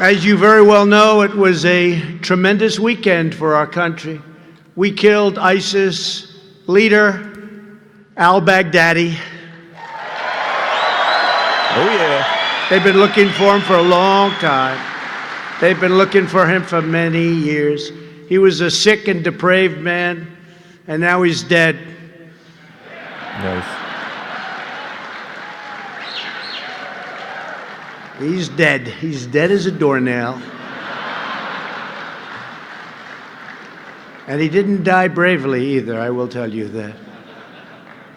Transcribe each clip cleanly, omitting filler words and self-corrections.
As you very well know, it was a tremendous weekend for our country. We killed ISIS leader al-Baghdadi. Oh, yeah. They've been looking for him for a long time. They've been looking for him for many years. He was a sick and depraved man, and now he's dead. Nice. He's dead. He's dead as a doornail. And he didn't die bravely either, I will tell you that.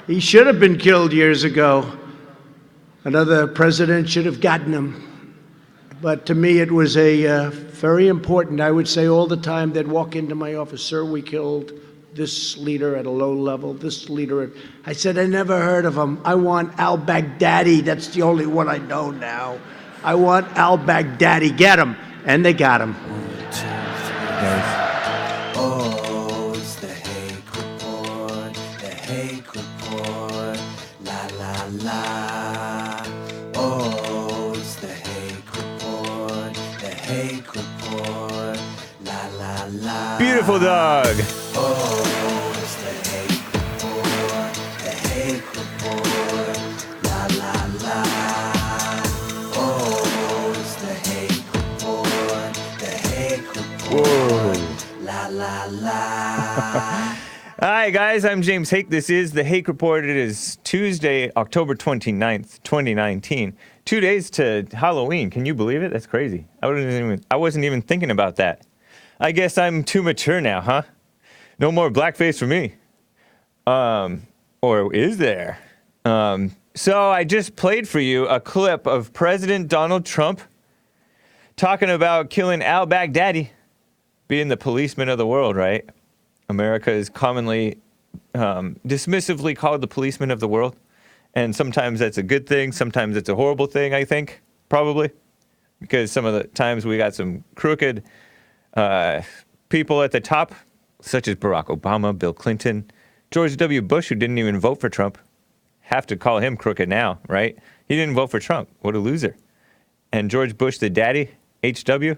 He should have been killed years ago. Another president should have gotten him. But to me, it was a very important, I would say all the time, they'd walk into my office, sir, we killed this leader at a low level, this leader. I said, I never heard of him. I want al-Baghdadi. That's the only one I know now. I want al-Baghdadi. Get him. And they got him. 1, 2, 3, nice. Oh, it's the Hake Report. The Hake Report. La, la, la. Oh, it's the Hake Report. The Hake Report. La, la, la. Beautiful dog. Oh, it's the Hake Report. The Hake Report. La, la, la. Oh, it's the Hake Report. The Hake Report. Whoa. La, la, la. Hi, guys. I'm James Hake. This is the Hake Report. It is Tuesday, October 29th, 2019. 2 days to Halloween. Can you believe it? That's crazy. I wasn't even thinking about that. I guess I'm too mature now, huh? No more blackface for me. Or is there? So I just played for you a clip of President Donald Trump talking about killing al-Baghdadi, being the policeman of the world, right? America is commonly dismissively called the policeman of the world. And sometimes that's a good thing. Sometimes it's a horrible thing, I think, probably. Because some of the times we got some crooked people at the top, such as Barack Obama, Bill Clinton, George W. Bush, who didn't even vote for Trump. Have to call him crooked now, right? He didn't vote for Trump. What a loser. And George Bush, the daddy, HW,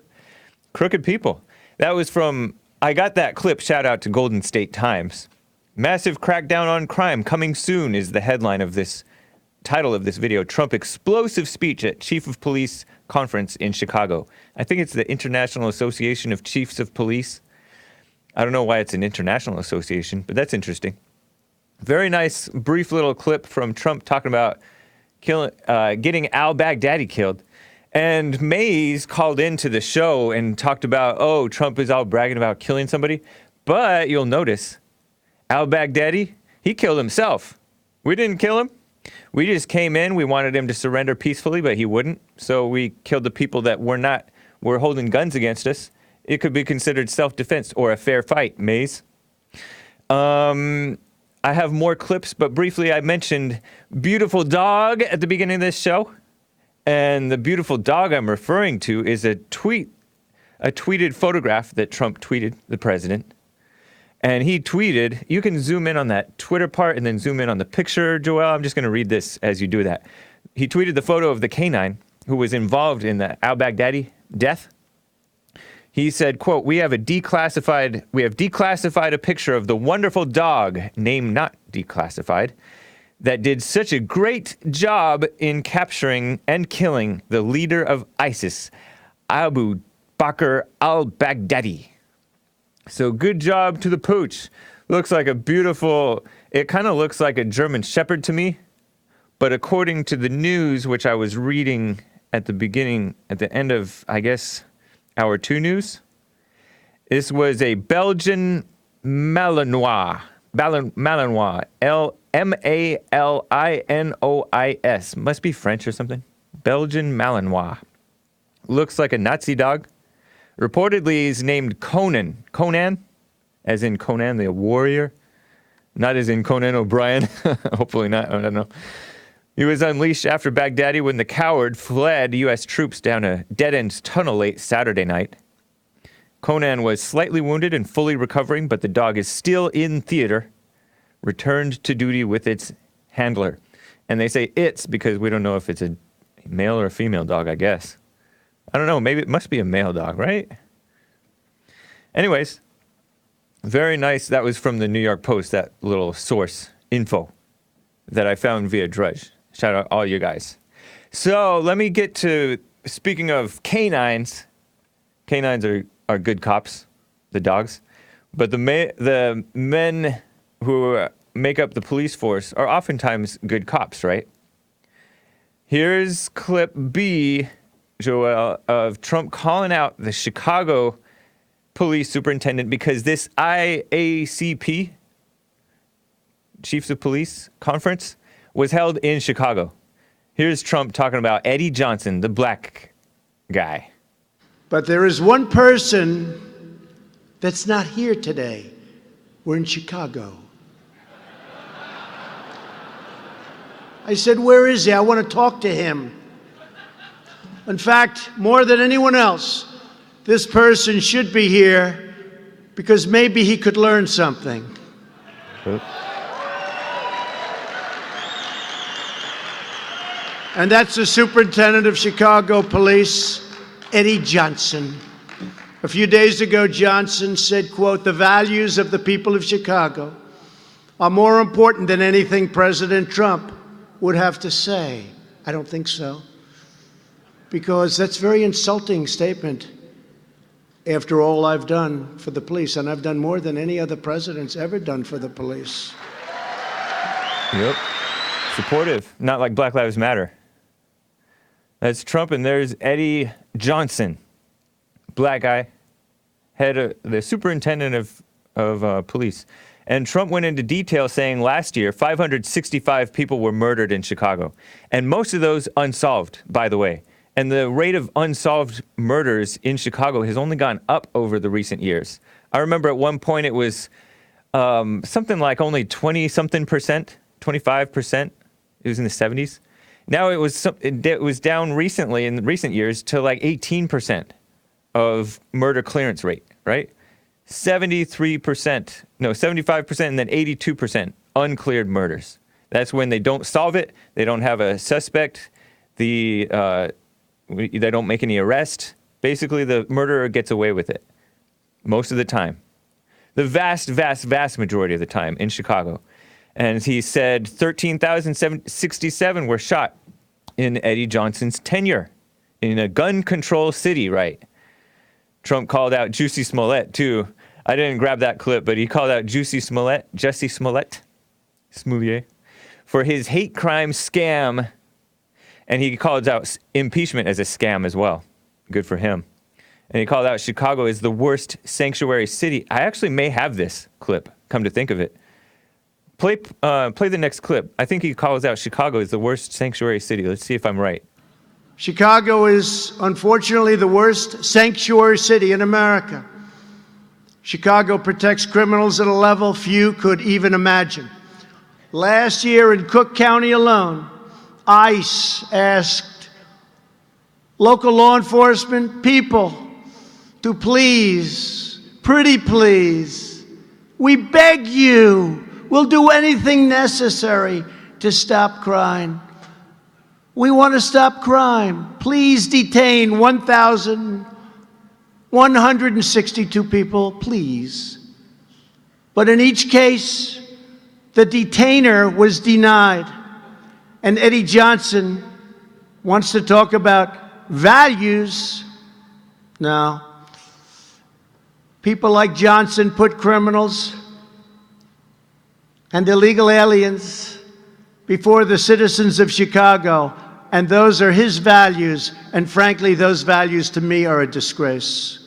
crooked people. That was from, I got that clip, shout out to Golden State Times. Massive crackdown on crime coming soon is the headline of this, title of this video. Trump explosive speech at Chief of Police conference in Chicago. I think it's the International Association of Chiefs of Police. I don't know why it's an international association, but that's interesting. Very nice, brief little clip from Trump talking about getting al-Baghdadi killed. And Mays called into the show and talked about, oh, Trump is all bragging about killing somebody. But you'll notice, al-Baghdadi, he killed himself. We didn't kill him. We just came in. We wanted him to surrender peacefully, but he wouldn't. So we killed the people that were holding guns against us. It could be considered self-defense or a fair fight, Mays. I have more clips, but briefly I mentioned beautiful dog at the beginning of this show. And the beautiful dog I'm referring to is a tweeted photograph that Trump tweeted, the president. And he tweeted, you can zoom in on that Twitter part and then zoom in on the picture, Joel. I'm just going to read this as you do that. He tweeted the photo of the canine who was involved in the al-Baghdadi death. He said, quote, we have declassified a picture of the wonderful dog, name not declassified, that did such a great job in capturing and killing the leader of ISIS, Abu Bakr al-Baghdadi. So good job to the pooch. Looks like it kind of looks like a German Shepherd to me. But according to the news, which I was reading at the end of, I guess, Hour 2 news, this was a Belgian Malinois, Malinois, must be French or something. Belgian Malinois. Looks like a Nazi dog. Reportedly, he's named Conan, as in Conan the warrior, not as in Conan O'Brien. Hopefully not, I don't know. He was unleashed after Baghdadi when the coward fled U.S. troops down a dead-end tunnel late Saturday night. Conan was slightly wounded and fully recovering, but the dog is still in theater, returned to duty with its handler. And they say it's because we don't know if it's a male or a female dog, I guess. I don't know. Maybe it must be a male dog, right? Anyways, very nice. That was from the New York Post, that little source info that I found via Drudge. Shout out all you guys. So let me get to, speaking of canines, canines are good cops, the dogs, but the men who make up the police force are oftentimes good cops, right? Here's clip B, Joel, of Trump calling out the Chicago police superintendent because this IACP, Chiefs of Police Conference, was held in Chicago. Here's Trump talking about Eddie Johnson, the black guy. But there is one person that's not here today. We're in Chicago. I said, where is he? I want to talk to him. In fact, more than anyone else, this person should be here because maybe he could learn something. Oops. And that's the superintendent of Chicago Police, Eddie Johnson. A few days ago, Johnson said, quote, "The values of the people of Chicago are more important than anything President Trump would have to say." I don't think so, because that's a very insulting statement after all I've done for the police, and I've done more than any other president's ever done for the police. Yep. Supportive, not like Black Lives Matter. That's Trump, and there's Eddie Johnson, black guy, head of the superintendent of police. And Trump went into detail saying last year 565 people were murdered in Chicago, and most of those unsolved, by the way. And the rate of unsolved murders in Chicago has only gone up over the recent years. I remember at one point it was something like only 20-something%, 25%. It was in the 70s. Now it was down recently in recent years to like 18% of murder clearance rate, right? 75%, and then 82% uncleared murders. That's when they don't solve it, they don't have a suspect, they don't make any arrest. Basically, the murderer gets away with it most of the time. The vast, vast, vast majority of the time in Chicago. And he said 13,067 were shot in Eddie Johnson's tenure in a gun control city, right? Trump called out Jussie Smollett, too. I didn't grab that clip, but he called out Jussie Smollett, for his hate crime scam. And he called out impeachment as a scam as well. Good for him. And he called out Chicago as the worst sanctuary city. I actually may have this clip, come to think of it. Play the next clip. I think he calls out Chicago as the worst sanctuary city. Let's see if I'm right. Chicago is, unfortunately, the worst sanctuary city in America. Chicago protects criminals at a level few could even imagine. Last year in Cook County alone, ICE asked local law enforcement people to please, pretty please, we beg you, we'll do anything necessary to stop crime. We want to stop crime. Please detain 1,162 people, please. But in each case, the detainer was denied. And Eddie Johnson wants to talk about values. No. People like Johnson put criminals and illegal aliens before the citizens of Chicago, and those are his values, and frankly, those values to me are a disgrace.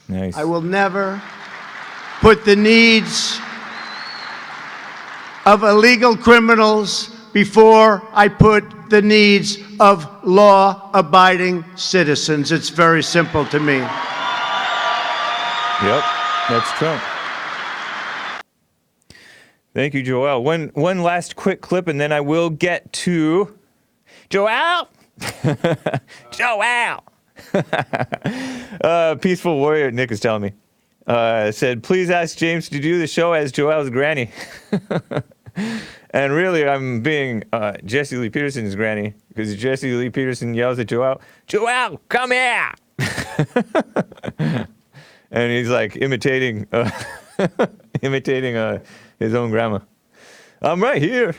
Nice. I will never put the needs of illegal criminals before I put the needs of law-abiding citizens. It's very simple to me. Yep, that's Trump. Thank you, Joel. One last quick clip, and then I will get to Joel. Joel. Peaceful Warrior, Nick is telling me, said, please ask James to do the show as Joel's granny. And really, I'm being Jesse Lee Peterson's granny because Jesse Lee Peterson yells at Joel, "Joel, come here!" And he's like imitating his own grandma. I'm right here.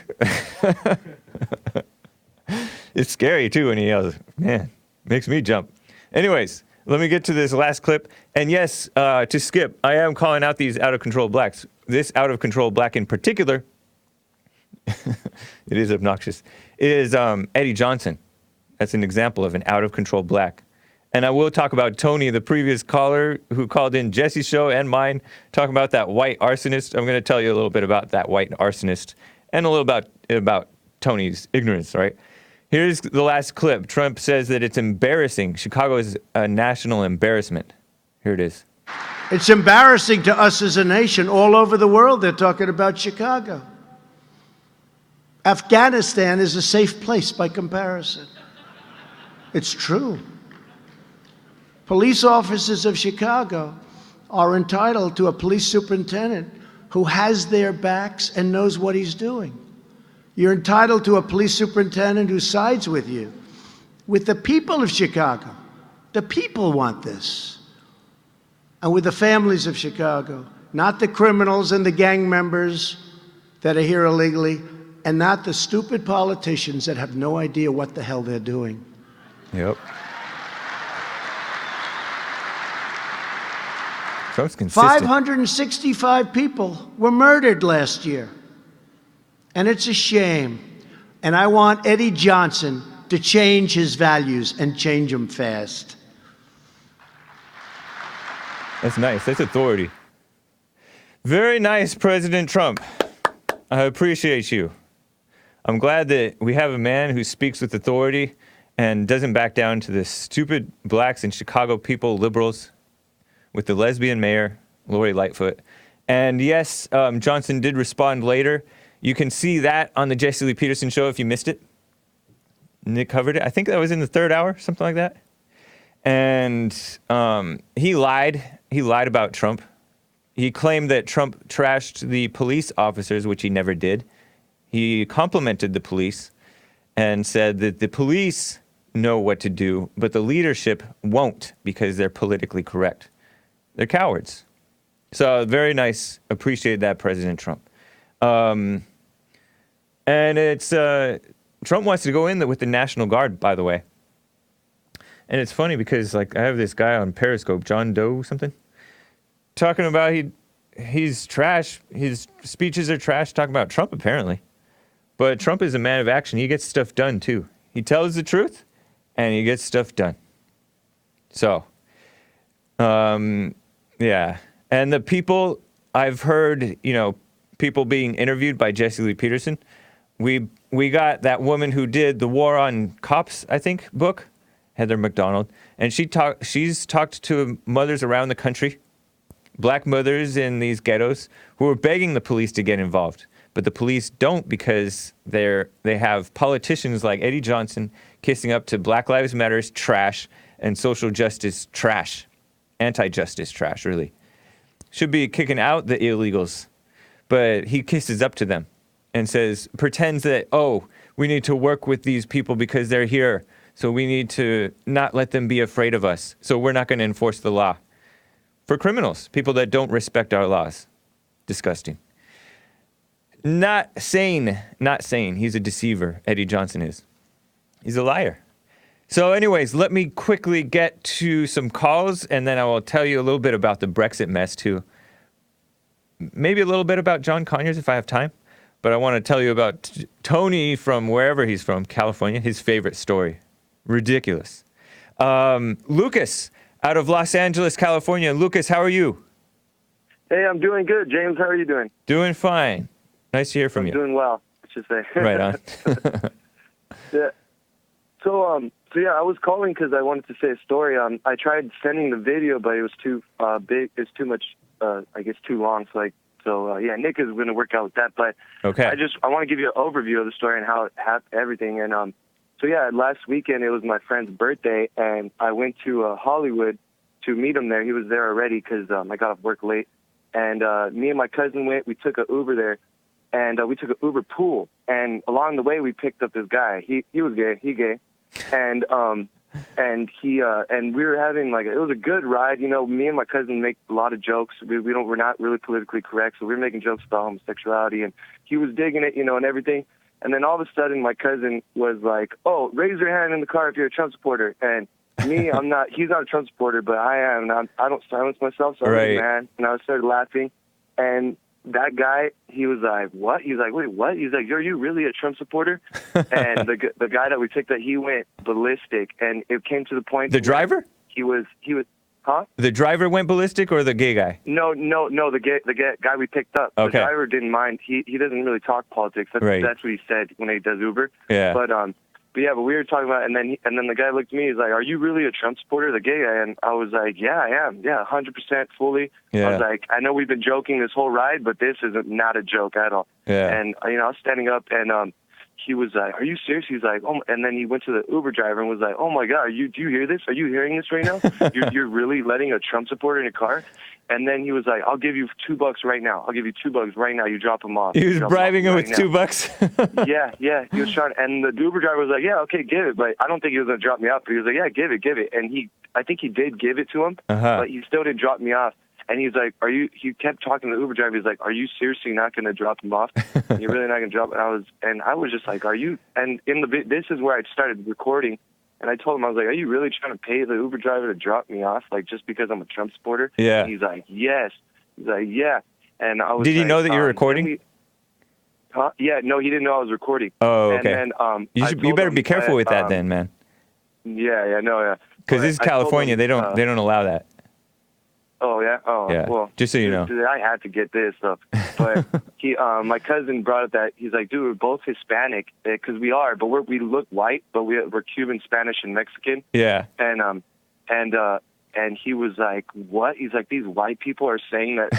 It's scary too when he yells. Man, makes me jump. Anyways, let me get to this last clip. And yes, to skip, I am calling out these out of control blacks. This out of control black in particular, it is obnoxious, is Eddie Johnson. That's an example of an out of control black. And I will talk about Tony, the previous caller who called in Jesse's show and mine, talking about that white arsonist. I'm going to tell you a little bit about that white arsonist and a little about Tony's ignorance, right? Here's the last clip. Trump says that it's embarrassing. Chicago is a national embarrassment. Here it is. It's embarrassing to us as a nation. All over the world, they're talking about Chicago. Afghanistan is a safe place by comparison. It's true. Police officers of Chicago are entitled to a police superintendent who has their backs and knows what he's doing. You're entitled to a police superintendent who sides with you, with the people of Chicago. The people want this. And with the families of Chicago, not the criminals and the gang members that are here illegally, and not the stupid politicians that have no idea what the hell they're doing. Yep. Trump's consistent. 565 people were murdered last year. And it's a shame. And I want Eddie Johnson to change his values and change them fast. That's nice. That's authority. Very nice, President Trump. I appreciate you. I'm glad that we have a man who speaks with authority and doesn't back down to the stupid blacks and Chicago people, liberals, with the lesbian mayor, Lori Lightfoot. And yes, Johnson did respond later. You can see that on the Jesse Lee Peterson show if you missed it. Nick covered it. I think that was in the third hour, something like that. And he lied. He lied about Trump. He claimed that Trump trashed the police officers, which he never did. He complimented the police and said that the police know what to do, but the leadership won't because they're politically correct. They're cowards. So very nice. Appreciate that, President Trump. And it's Trump wants to go in with the National Guard, by the way. And it's funny because like I have this guy on Periscope, John Doe something, talking about he's trash. His speeches are trash. Talking about Trump apparently, but Trump is a man of action. He gets stuff done too. He tells the truth, and he gets stuff done. So, yeah. And the people I've heard, people being interviewed by Jesse Lee Peterson. We got that woman who did the War on Cops, I think, book, Heather McDonald, and she's talked to mothers around the country, black mothers in these ghettos, who are begging the police to get involved. But the police don't because they have politicians like Eddie Johnson kissing up to Black Lives Matter's trash and social justice trash, anti-justice trash, really. Should be kicking out the illegals, but he kisses up to them and pretends that, we need to work with these people because they're here, so we need to not let them be afraid of us, so we're not going to enforce the law. For criminals, people that don't respect our laws. Disgusting. Not sane. He's a deceiver, Eddie Johnson is. He's a liar. So anyways, let me quickly get to some calls, and then I will tell you a little bit about the Brexit mess, too. Maybe a little bit about John Conyers, if I have time. But I want to tell you about Tony from wherever he's from, California, his favorite story. Ridiculous. Lucas, out of Los Angeles, California. Lucas, how are you? Hey, I'm doing good. James, how are you doing? Doing fine. Nice to hear from you. I'm doing well, I should say. Right on. Yeah. So yeah, I was calling because I wanted to say a story. I tried sending the video, but it was too big. It's too much, I guess, too long. So yeah, Nick is going to work out with that. But okay. I want to give you an overview of the story and how it happened, everything. And so yeah, last weekend it was my friend's birthday, and I went to Hollywood to meet him there. He was there already because I got off work late. And me and my cousin went. We took an Uber there. and we took an Uber pool. And along the way, we picked up this guy. He was gay. He gay, and he and we were having like it was a good ride. You know, me and my cousin make a lot of jokes. We're not really politically correct, so we were making jokes about homosexuality, and he was digging it, you know, and everything. And then all of a sudden, my cousin was like, "Oh, raise your hand in the car if you're a Trump supporter." And me, I'm not. He's not a Trump supporter, but I am. And I don't silence myself, so I was mad, and I started laughing. And that guy, he was like, "What?" He's like, "Wait, what?" He's like, "Are you really a Trump supporter?" And the guy that we picked up, he went ballistic, and it came to the point. The driver? He was, huh? The driver went ballistic, or the gay guy? No, the guy we picked up. Okay. The driver didn't mind. He doesn't really talk politics. That's what he said when he does Uber. Yeah. But we were talking about, and then the guy looked at me. He's like, "Are you really a Trump supporter?" The gay guy, and I was like, "Yeah, I am. Yeah, 100% fully." Yeah. I was like, "I know we've been joking this whole ride, but this is not a joke at all." Yeah. And I was standing up, and he was like, "Are you serious?" He's like, "Oh," and then he went to the Uber driver and was like, "Oh my God, do you hear this? Are you hearing this right now? You're really letting a Trump supporter in a car?" And then he was like, "I'll give you $2 right now. I'll give you $2 right now. You drop him off." He was bribing him with $2. Yeah. He was trying, and the Uber driver was like, "Yeah, okay, give it." But I don't think he was gonna drop me off. But he was like, "Yeah, give it." And I think he did give it to him, but he still didn't drop me off. And he's like, he kept talking to the Uber driver. He's like, "Are you seriously not going to drop him off? You're really not going to drop him?" And I was just like, "Are you?" And this is where I started recording. And I told him, I was like, "Are you really trying to pay the Uber driver to drop me off, like just because I'm a Trump supporter?" Yeah. And he's like, "Yes." He's like, "Yeah." And I was Did he like, know that you were recording? Huh? Yeah, no, he didn't know I was recording. Oh, okay. And then, you better be careful with that then, man. Yeah, no. Because this is California, they don't allow that. Oh yeah. Oh yeah. Well, just so you know, dude, I had to get this stuff. But my cousin brought up that he's like, "Dude, we're both Hispanic because we are, but we look white, but we're Cuban, Spanish, and Mexican." Yeah. And he was like, "What?" He's like, "These white people are saying that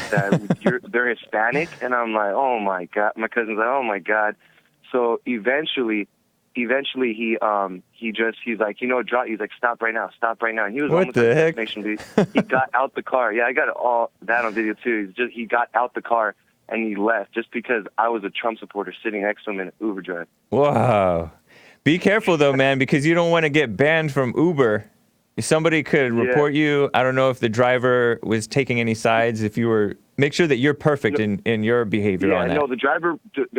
they're Hispanic," and I'm like, "Oh my God!" My cousin's like, "Oh my God!" So eventually he's like, he's like, "Stop right now, stop right now." And he was what the heck? He got out the car. Yeah, I got all that on video too. He got out the car and he left just because I was a Trump supporter sitting next to him in an Uber drive. Wow. Be careful though, man, because you don't want to get banned from Uber. Somebody could report you. I don't know if the driver was taking any sides. Make sure that you're perfect in your behavior on that. Yeah, no, the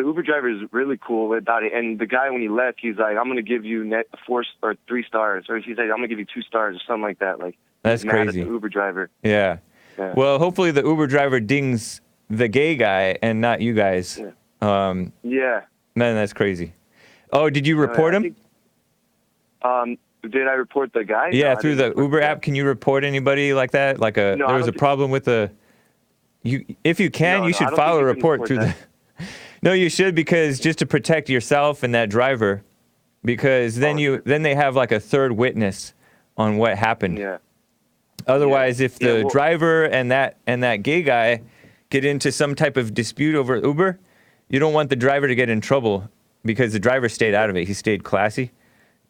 Uber driver is really cool about it. And the guy, when he left, he's like, "I'm going to give you 4 or 3 stars," or he's like, "I'm going to give you 2 stars," or something like that. Like, that's mad crazy. At the Uber driver. Yeah. Well, hopefully the Uber driver dings the gay guy and not you guys. Yeah. Man, that's crazy. Oh, did you report him? Did I report the guy? Yeah, no, through the Uber app. Can you report anybody like that? Like there was a problem with if you can, you should file a report through the. No, you should, because just to protect yourself and that driver, because then they have like a third witness on what happened. Yeah. Otherwise, if the driver and that gay guy get into some type of dispute over Uber, you don't want the driver to get in trouble, because the driver stayed out of it. He stayed classy.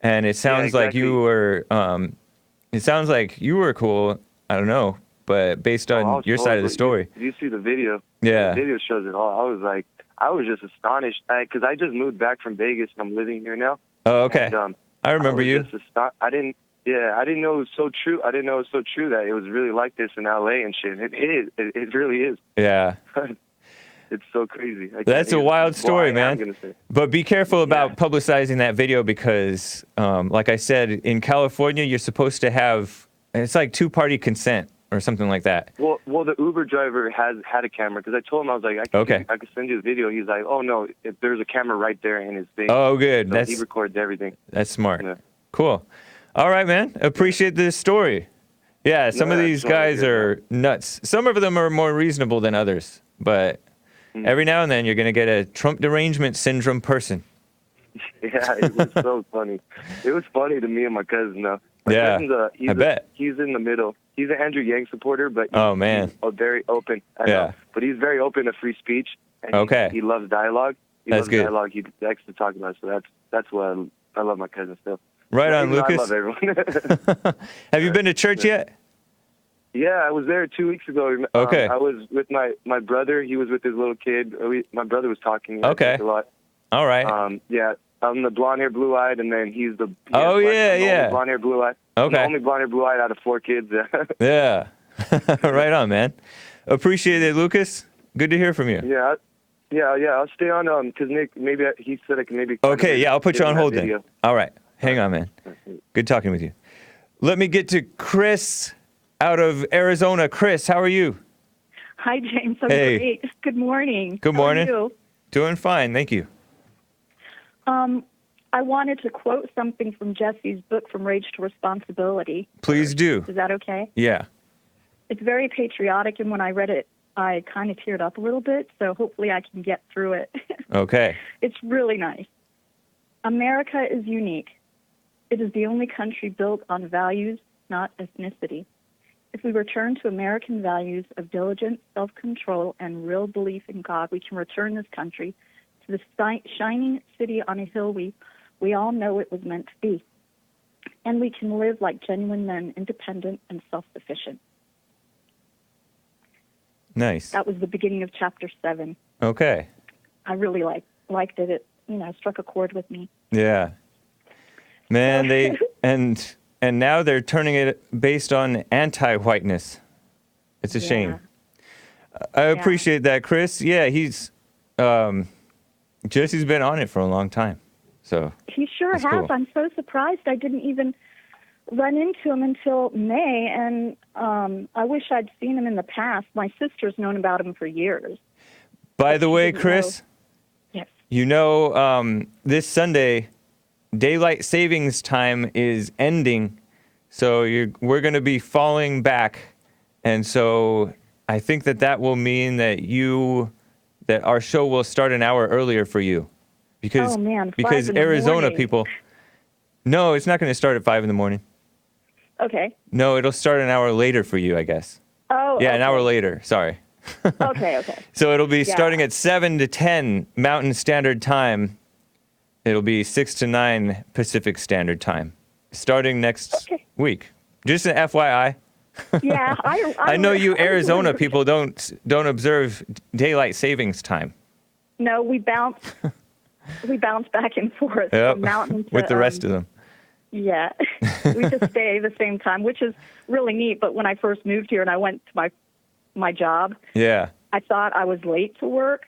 And it sounds like you were. It sounds like you were cool. I don't know, but based on your side of the story. You see the video? Yeah. The video shows it all. I was just astonished because I just moved back from Vegas and I'm living here now. Oh, okay. And, I remember you. I didn't know it was so true. I didn't know it was so true that it was really like this in LA and shit. It is. It really is. Yeah. It's so crazy. That's a wild story, man. But be careful about publicizing that video, because, like I said, in California, you're supposed to have, it's like 2-party consent or something like that. Well, the Uber driver had a camera, because I told him, I was like, I could send you the video. He's like, "Oh no, there's a camera right there in his thing." Oh, good. So he records everything. That's smart. Yeah. Cool. All right, man. Appreciate this story. Yeah, some of these guys are nuts. Some of them are more reasonable than others, but every now and then you're going to get a Trump derangement syndrome person. Yeah, it was so funny. It was funny to me and my cousin, though. I bet. He's in the middle. He's an Andrew Yang supporter, but he's very open. I know. But he's very open to free speech. And he loves dialogue. That's good. Dialogue. He likes to talk about it, so that's why I love my cousin still. Right on, Lucas. I love everyone. Have you been to church yet? Yeah, I was there 2 weeks ago. Okay. I was with my brother. He was with his little kid. My brother was talking. Okay. A lot. All right. Yeah, I'm the blonde hair, blue eyed, and then he's the. Oh, yeah, I'm the yeah. only blonde hair, blue eyed. Okay. The only blonde hair, blue eyed out of 4 kids. Yeah. Right on, man. Appreciate it, Lucas. Good to hear from you. Yeah. I'll stay on. Cause Nick, maybe he said I can maybe. Okay. Yeah, I'll put you on hold then. video. All right. Hang on, man. Good talking with you. Let me get to Chris out of Arizona. Chris, how are you? Hi, James. I'm Hey. great. Good morning. Good morning. How are you? Doing fine, thank you. I wanted to quote something from Jesse's book, From Rage to Responsibility. Please do. Is that okay? Yeah. It's very patriotic, and when I read it, I kind of teared up a little bit, so hopefully I can get through it. Okay. It's really nice. America is unique. It is the only country built on values, not ethnicity. If we return to American values of diligence, self-control, and real belief in God, we can return this country to the shining city on a hill we all know it was meant to be. And we can live like genuine men, independent and self-sufficient. Nice. That was the beginning of chapter 7. Okay. I really liked it. It, struck a chord with me. Yeah. Man, they and now they're turning it based on anti-whiteness. It's a shame. I appreciate that, Chris. Yeah, he's Jesse's been on it for a long time. So he sure has. cool. I'm so surprised I didn't even run into him until May, and I wish I'd seen him in the past. My sister's known about him for years. By the way, Chris, yes. This Sunday, daylight savings time is ending, so we're going to be falling back, and so I think that will mean that our show will start an hour earlier for you, because oh, man, 5 in the Arizona morning. people. No, it's not going to start at 5 in the morning. Okay. No, it'll start an hour later for you, I guess. Oh. Yeah, okay. an hour later. Sorry. Okay. So it'll be starting at 7 to 10 Mountain Standard Time. It'll be 6 to 9 Pacific Standard Time, starting next week. Just an FYI. Yeah, I know you Arizona people don't observe daylight savings time. No, we bounce back and forth from mountain to, with the rest of them. Yeah, we just stay the same time, which is really neat. But when I first moved here and I went to my job, I thought I was late to work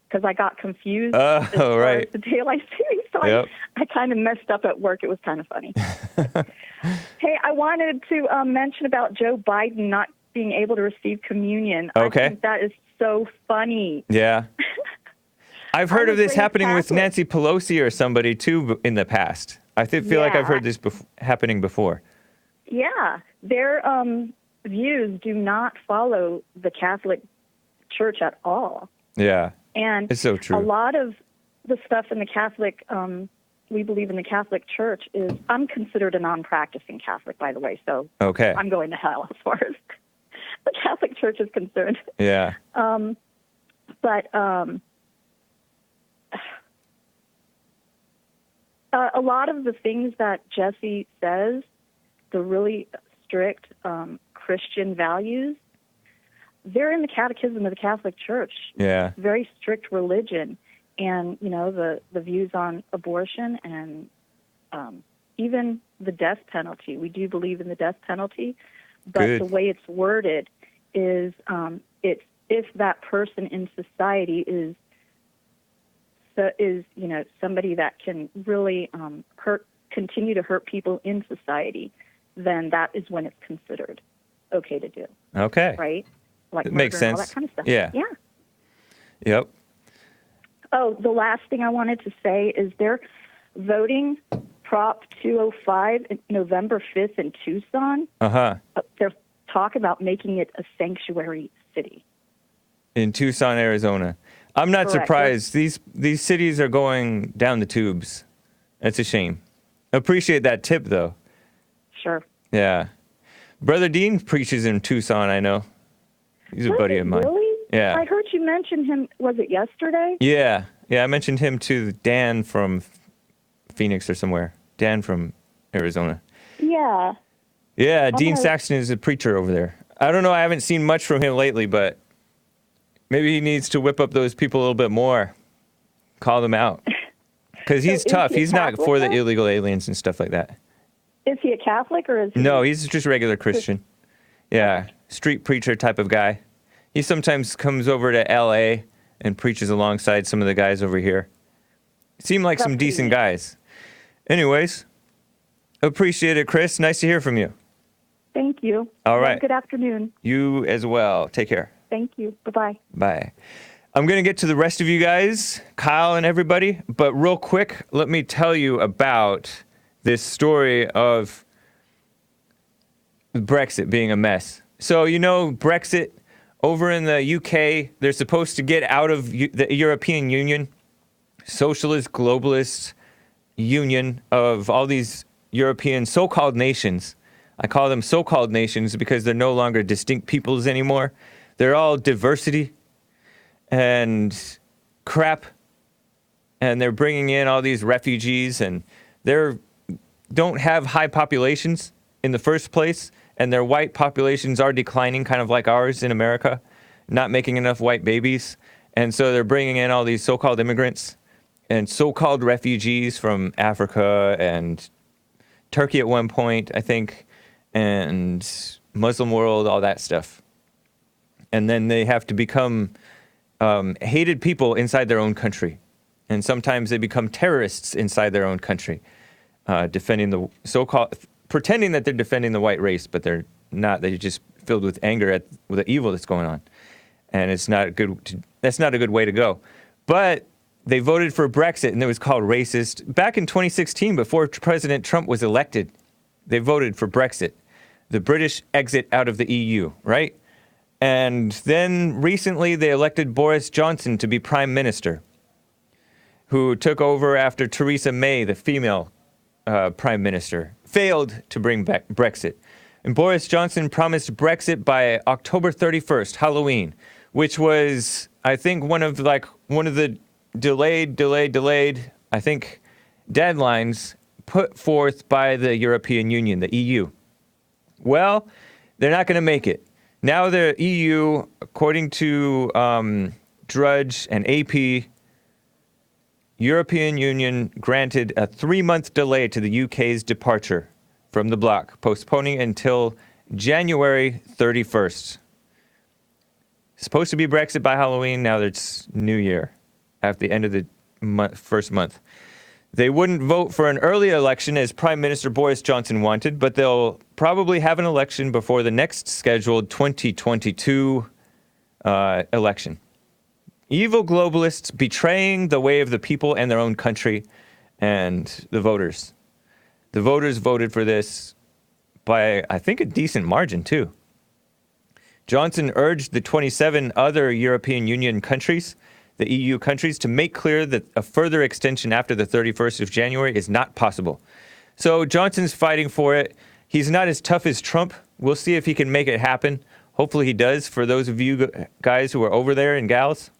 because I got confused. As far as the daylight savings, so I kind of messed up at work. It was kind of funny. Hey, I wanted to mention about Joe Biden not being able to receive communion. Okay. I think that is so funny. Yeah. I've heard of this happening with Catholic. Nancy Pelosi or somebody too in the past. I feel like I've heard this happening before. Yeah, their views do not follow the Catholic Church at all. Yeah, and it's so true. A lot of the stuff in the Catholic, we believe in the Catholic Church is, I'm considered a non-practicing Catholic, by the way, so I'm going to hell as far as the Catholic Church is concerned. Yeah. But a lot of the things that Jesse says, the really strict Christian values, they're in the Catechism of the Catholic Church. Yeah. Very strict religion. And, the views on abortion and even the death penalty. We do believe in the death penalty, but the way it's worded is it's if that person in society is somebody that can really continue to hurt people in society, then that is when it's considered okay to do. Okay. Right? Like it makes sense. All that kind of stuff. Yeah. Yeah. Yep. Oh, the last thing I wanted to say is they're voting Prop 205 November 5th in Tucson. They're talking about making it a sanctuary city. In Tucson, Arizona. I'm not Correct. surprised. These cities are going down the tubes. That's a shame. Appreciate that tip, though. Sure. Yeah. Brother Dean preaches in Tucson, I know. He's a buddy of mine. Really? Yeah. I heard you mention him, was it yesterday? Yeah. Yeah, I mentioned him to Dan from Phoenix or somewhere. Dan from Arizona. Yeah. Yeah, Dean Saxton is a preacher over there. I don't know. I haven't seen much from him lately, but maybe he needs to whip up those people a little bit more. Call them out. Because he's So is tough. he a He's not Catholic for the then? illegal aliens and stuff like that. Is he a Catholic or is he? No, he's just a regular Christian. Yeah, street preacher type of guy. He sometimes comes over to L.A. and preaches alongside some of the guys over here. Seem like some That's pretty decent neat. guys. Anyways, appreciate it, Chris. Nice to hear from you. Thank you. All Have a right. Good afternoon. You as well. Take care. Thank you. Bye-bye. Bye. I'm going to get to the rest of you guys, Kyle and everybody, but real quick, let me tell you about this story of Brexit being a mess. So, you know, Brexit over in the UK, they're supposed to get out of the European Union, socialist, globalist union of all these European so-called nations. I call them so-called nations because they're no longer distinct peoples anymore. They're all diversity and crap, and they're bringing in all these refugees, and they don't have high populations in the first place, and their white populations are declining, kind of like ours in America, not making enough white babies, and so they're bringing in all these so-called immigrants and so-called refugees from Africa and Turkey at one point, I think, and Muslim world, all that stuff. And then they have to become hated people inside their own country. And sometimes they become terrorists inside their own country, defending the so-called, pretending that they're defending the white race, but they're not. They're just filled with anger at the evil that's going on. And it's not good. That's not a good way to go. But they voted for Brexit, and it was called racist. Back in 2016, before President Trump was elected, they voted for Brexit, the British exit out of the EU, right? And then recently they elected Boris Johnson to be prime minister, who took over after Theresa May, the female prime minister, failed to bring back Brexit. And Boris Johnson promised Brexit by October 31st, Halloween, which was, I think, one of the delayed, I think, deadlines put forth by the European Union, the EU. Well, they're not going to make it. Now the EU, according to Drudge and AP, European Union granted a 3-month delay to the UK's departure from the bloc, postponing until January 31st. Supposed to be Brexit by Halloween, now it's New Year, at the end of the first month. They wouldn't vote for an early election as Prime Minister Boris Johnson wanted, but they'll probably have an election before the next scheduled 2022 election. Evil globalists betraying the way of the people and their own country and the voters. The voters voted for this by, I think, a decent margin, too. Johnson urged the 27 other European Union countries, the EU countries, to make clear that a further extension after the 31st of January is not possible. So Johnson's fighting for it. He's not as tough as Trump. We'll see if he can make it happen. Hopefully he does. For those of you guys who are over there and gals,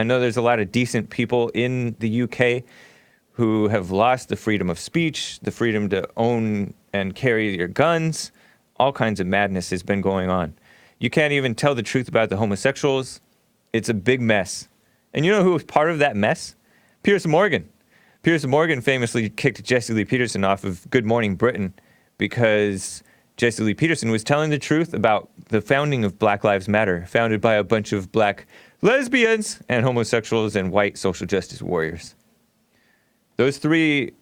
I know there's a lot of decent people in the UK who have lost the freedom of speech, the freedom to own and carry your guns. All kinds of madness has been going on. You can't even tell the truth about the homosexuals. It's a big mess. And you know who was part of that mess? Piers Morgan. Piers Morgan famously kicked Jesse Lee Peterson off of Good Morning Britain because Jesse Lee Peterson was telling the truth about the founding of Black Lives Matter, founded by a bunch of black lesbians and homosexuals and white social justice warriors. Those three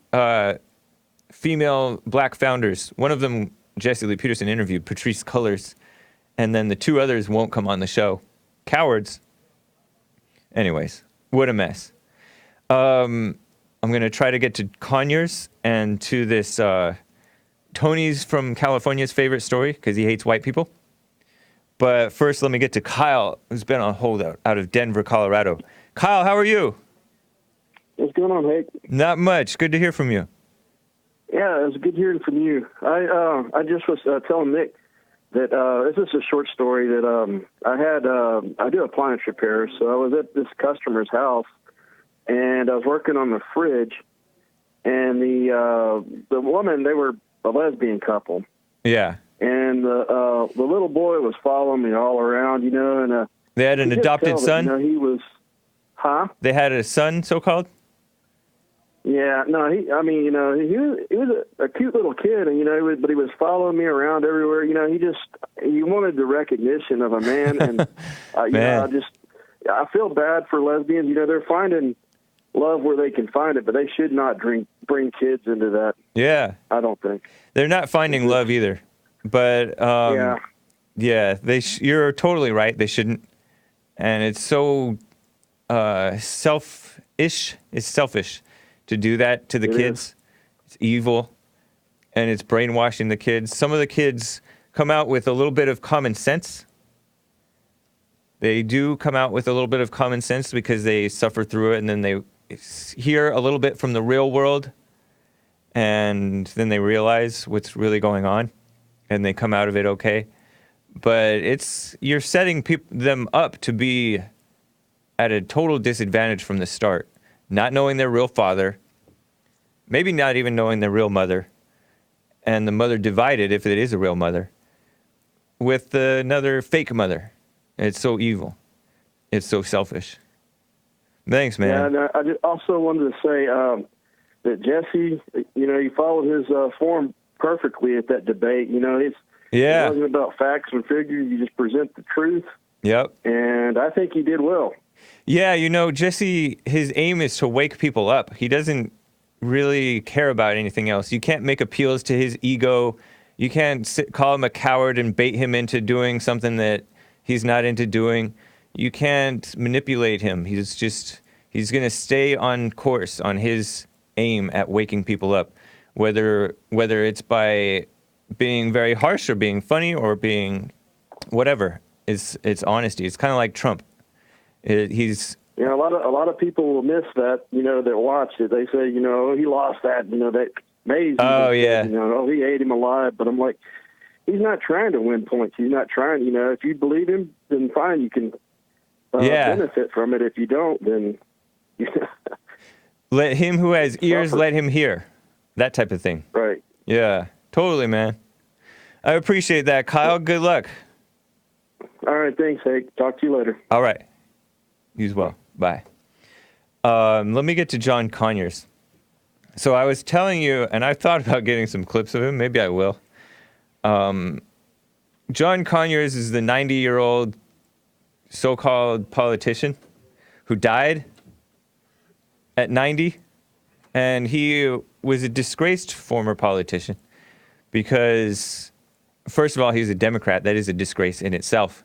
female black founders, one of them, Jesse Lee Peterson interviewed, Patrisse Cullors, and then the two others won't come on the show. Cowards. Anyways, what a mess. I'm going to try to get to Conyers and to this Tony's from California's favorite story because he hates white people. But first, let me get to Kyle, who's been on hold out of Denver, Colorado. Kyle, how are you? What's going on, Hake? Not much. Good to hear from you. Yeah, it was good hearing from you. I just was telling Nick that this is a short story that I do appliance repairs. So I was at this customer's house, and I was working on the fridge, and the woman, they were a lesbian couple. Yeah. And and the little boy was following me all around, and They had an you could adopted tell that, son? he was, huh? They had a son, so-called? Yeah, no, he was a cute little kid, and but he was following me around everywhere. He wanted the recognition of a man, and Man. I feel bad for lesbians. They're finding love where they can find it, but they should not bring kids into that. Yeah. I don't think They're not finding love either. But, yeah, you're totally right. They shouldn't. And it's so selfish. It's selfish to do that to the kids. It's evil. And it's brainwashing the kids. Some of the kids come out with a little bit of common sense. They do come out with a little bit of common sense because they suffer through it, and then they hear a little bit from the real world, and then they realize what's really going on, and they come out of it okay. But you're setting them up to be at a total disadvantage from the start, not knowing their real father, maybe not even knowing their real mother, and the mother divided, if it is a real mother, with another fake mother. It's so evil. It's so selfish. Thanks, man. Yeah, and I just also wanted to say that Jesse, he followed his form perfectly at that debate. It wasn't about facts and figures. You just present the truth. Yep. And I think he did well. Yeah, Jesse, his aim is to wake people up. He doesn't really care about anything else. You can't make appeals to his ego. You can't call him a coward and bait him into doing something that he's not into doing. You can't manipulate him. He's going to stay on course on his aim at waking people up, whether it's by being very harsh or being funny or being whatever. It's honesty. It's kind of like Trump. A lot of people will miss that, that watch it. They say, he lost that, that Mays. Oh, yeah. He ate him alive. But I'm like, he's not trying to win points. He's not trying, if you believe him, then fine, you can benefit from it. If you don't, then... Let him who has ears, let him hear. That type of thing. Right. Yeah, totally, man. I appreciate that, Kyle. Good luck. All right, thanks, Hake. Talk to you later. All right. You as well. Bye. Let me get to John Conyers. So I was telling you, and I thought about getting some clips of him. Maybe I will. John Conyers is the 90-year-old so-called politician who died at 90. And he was a disgraced former politician because, first of all, he's a Democrat. That is a disgrace in itself.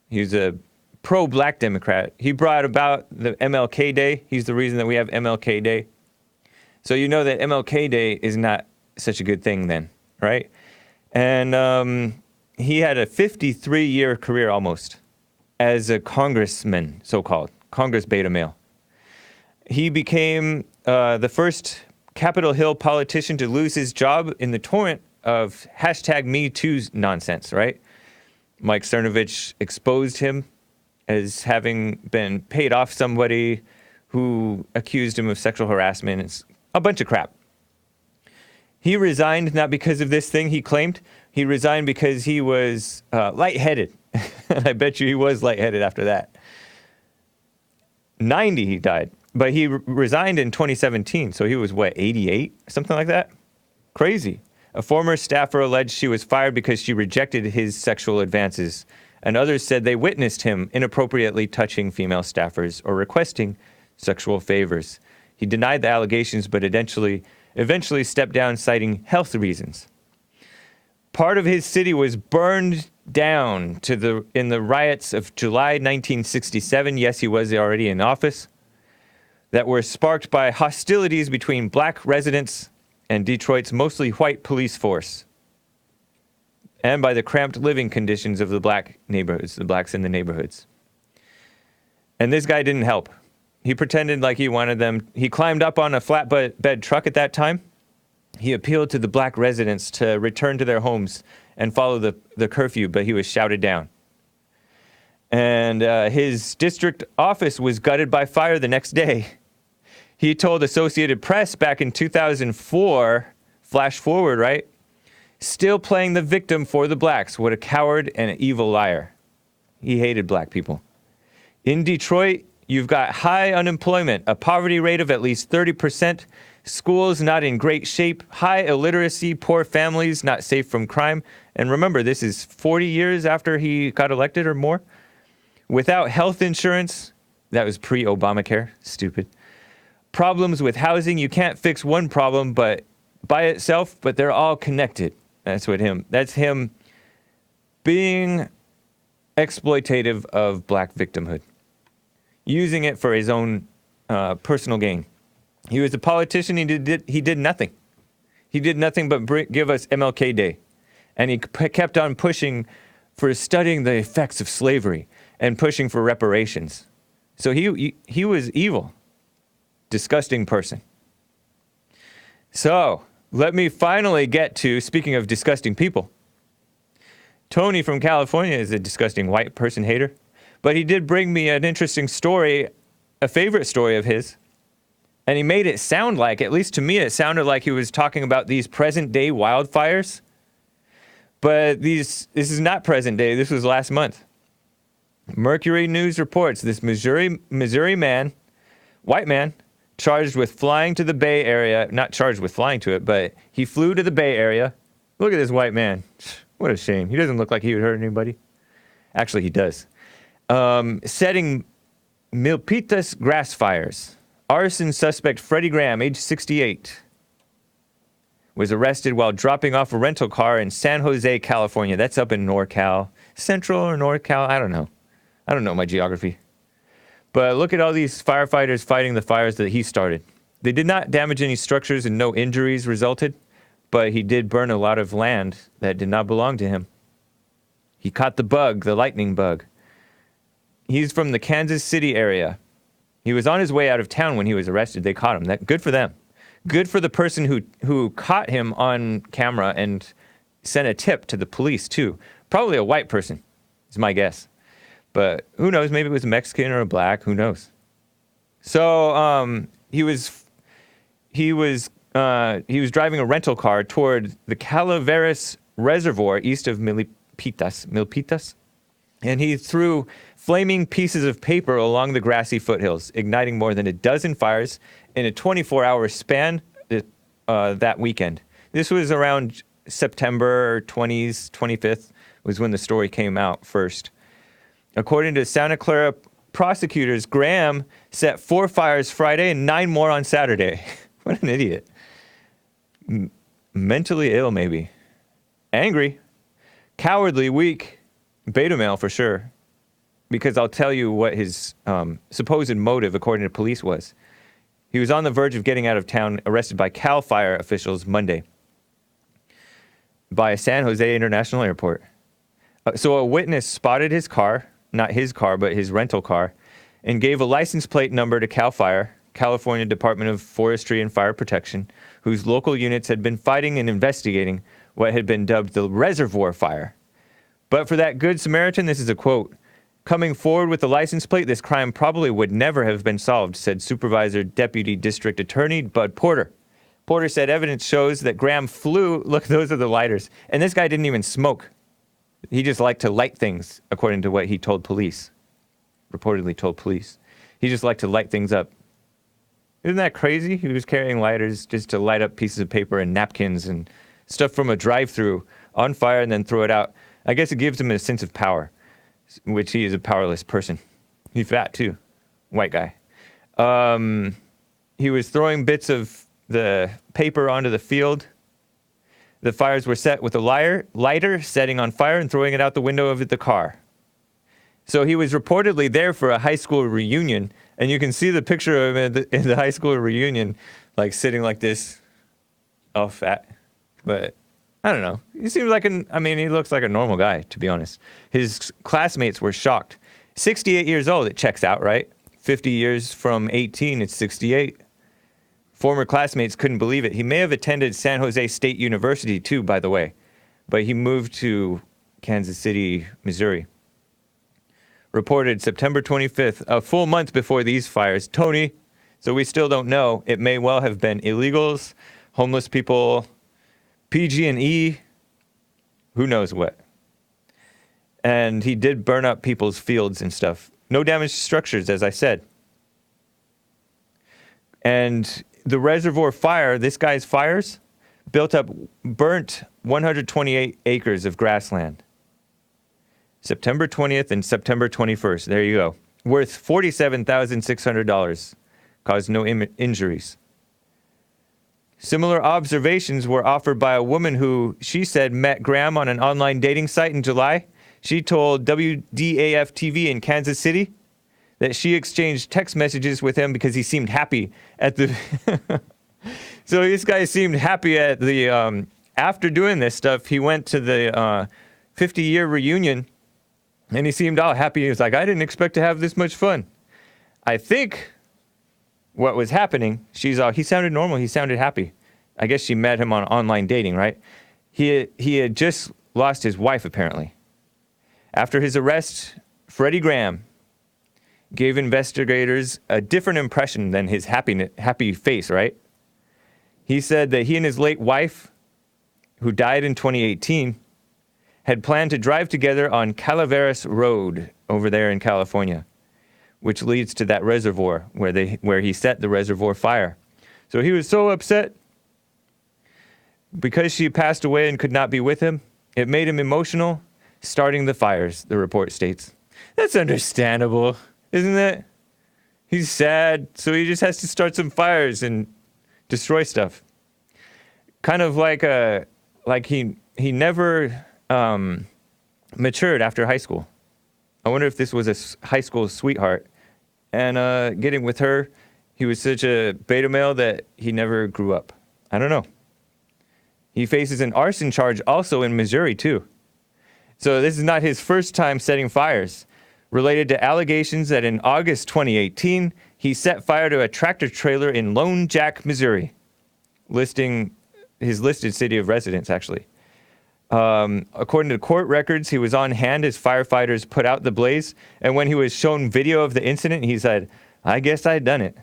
He's a pro-black Democrat. He brought about the MLK Day. He's the reason that we have MLK Day. So you know that MLK Day is not such a good thing then, right? And he had a 53-year career almost as a congressman, so-called, Congress beta male. He became the first Capitol Hill politician to lose his job in the torrent of #MeToo nonsense, right? Mike Cernovich exposed him as having been paid off somebody who accused him of sexual harassment. It's a bunch of crap. He resigned not because of this thing he claimed. He resigned because he was lightheaded. And I bet you he was lightheaded after that. 90 he died. But he resigned in 2017, so he was, 88? Something like that? Crazy. A former staffer alleged she was fired because she rejected his sexual advances, and others said they witnessed him inappropriately touching female staffers or requesting sexual favors. He denied the allegations, but eventually stepped down, citing health reasons. Part of his city was burned down in the riots of July 1967. Yes, he was already in office. That were sparked by hostilities between black residents and Detroit's mostly white police force, and by the cramped living conditions of the black neighborhoods, the blacks in the neighborhoods. And this guy didn't help. He pretended like he wanted them. He climbed up on a flatbed truck at that time. He appealed to the black residents to return to their homes and follow the curfew, but he was shouted down. And his district office was gutted by fire the next day. He told Associated Press back in 2004, flash forward, right? Still playing the victim for the blacks. What a coward and an evil liar. He hated black people. In Detroit, you've got high unemployment, a poverty rate of at least 30%, schools not in great shape, high illiteracy, poor families not safe from crime. And remember, this is 40 years after he got elected or more. Without health insurance, that was pre-Obamacare, stupid. Problems with housing, you can't fix one problem but by itself, but they're all connected. That's him being exploitative of black victimhood, using it for his own personal gain. He was a politician. He did nothing. He did nothing but give us MLK Day, and he kept on pushing for studying the effects of slavery and pushing for reparations. So he was evil, disgusting person. So let me finally get to, speaking of disgusting people, Tony from California is a disgusting white person hater, but he did bring me an interesting story, a favorite story of his, and he made it sound like, at least to me, it sounded like he was talking about these present-day wildfires, but this is not present day, this was last month. Mercury News reports this Missouri man, white man, charged with flying to the Bay Area, not charged with flying to it, but he flew to the Bay Area. Look at this white man. What a shame. He doesn't look like he would hurt anybody. Actually, he does. Setting Milpitas grass fires. Arson suspect Freddy Graham, age 68, was arrested while dropping off a rental car in San Jose, California. That's up in NorCal. Central or NorCal? I don't know. I don't know my geography. But look at all these firefighters fighting the fires that he started. They did not damage any structures and no injuries resulted, but he did burn a lot of land that did not belong to him. He caught the bug, the lightning bug. He's from the Kansas City area. He was on his way out of town when he was arrested. They caught him. Good for them. Good for the person who caught him on camera and sent a tip to the police, too. Probably a white person, is my guess. But who knows? Maybe it was a Mexican or a black. Who knows? So he was driving a rental car toward the Calaveras Reservoir east of Milpitas, and he threw flaming pieces of paper along the grassy foothills, igniting more than a dozen fires in a 24-hour span that weekend. This was around September 25th was when the story came out first. According to Santa Clara prosecutors, Graham set 4 fires Friday and 9 more on Saturday. What an idiot. Mentally ill, maybe. Angry. Cowardly, weak. Beta male for sure. Because I'll tell you what his supposed motive, according to police, was. He was on the verge of getting out of town, arrested by CAL FIRE officials Monday by San Jose International Airport. So a witness spotted his car, not his car, but his rental car, and gave a license plate number to CAL FIRE, California Department of Forestry and Fire Protection, whose local units had been fighting and investigating what had been dubbed the reservoir fire. But for that good Samaritan, this is a quote, "Coming forward with the license plate, this crime probably would never have been solved," said Supervisor Deputy District Attorney Bud Porter. Porter said evidence shows that Graham flew, look, those are the lighters, and this guy didn't even smoke. He just liked to light things, according to what he told police. Reportedly told police. He just liked to light things up. Isn't that crazy? He was carrying lighters just to light up pieces of paper and napkins and stuff from a drive-through on fire and then throw it out. I guess it gives him a sense of power, which he is a powerless person. He's fat, too. White guy. He was throwing bits of the paper onto the field. The fires were set with a lighter, setting on fire and throwing it out the window of the car. So he was reportedly there for a high school reunion, and you can see the picture of him in the high school reunion, like sitting like this, all fat. But I don't know. He seems like he looks like a normal guy, to be honest. His classmates were shocked. 68 years old, it checks out, right? 50 years from 18, it's 68. Former classmates couldn't believe it. He may have attended San Jose State University, too, by the way. But he moved to Kansas City, Missouri. Reported September 25th, a full month before these fires. Tony, so we still don't know. It may well have been illegals, homeless people, PG&E, who knows what. And he did burn up people's fields and stuff. No damage to structures, as I said. And the reservoir fire, this guy's fires, burnt 128 acres of grassland. September 20th and September 21st. There you go. Worth $47,600. Caused no injuries. Similar observations were offered by a woman who, she said, met Graham on an online dating site in July. She told WDAF TV in Kansas City that she exchanged text messages with him because he seemed happy at the... So this guy seemed happy at the... after doing this stuff, he went to the 50-year reunion, and he seemed all happy. He was like, I didn't expect to have this much fun. I think what was happening, he sounded normal, he sounded happy. I guess she met him on online dating, right? He had just lost his wife, apparently. After his arrest, Freddy Graham gave investigators a different impression than his happy face, right? He said that he and his late wife, who died in 2018, had planned to drive together on Calaveras Road over there in California, which leads to that reservoir where he set the reservoir fire. So he was so upset because she passed away and could not be with him. It made him emotional, starting the fires, the report states. That's understandable, isn't it? He's sad, so he just has to start some fires and destroy stuff. Kind of like he never matured after high school. I wonder if this was a high school sweetheart. And getting with her, he was such a beta male that he never grew up. I don't know. He faces an arson charge also in Missouri, too. So this is not his first time setting fires. Related to allegations that in August 2018, he set fire to a tractor trailer in Lone Jack, Missouri. Listing his listed city of residence, actually. According to court records, he was on hand as firefighters put out the blaze, and when he was shown video of the incident, he said, I guess I'd done it.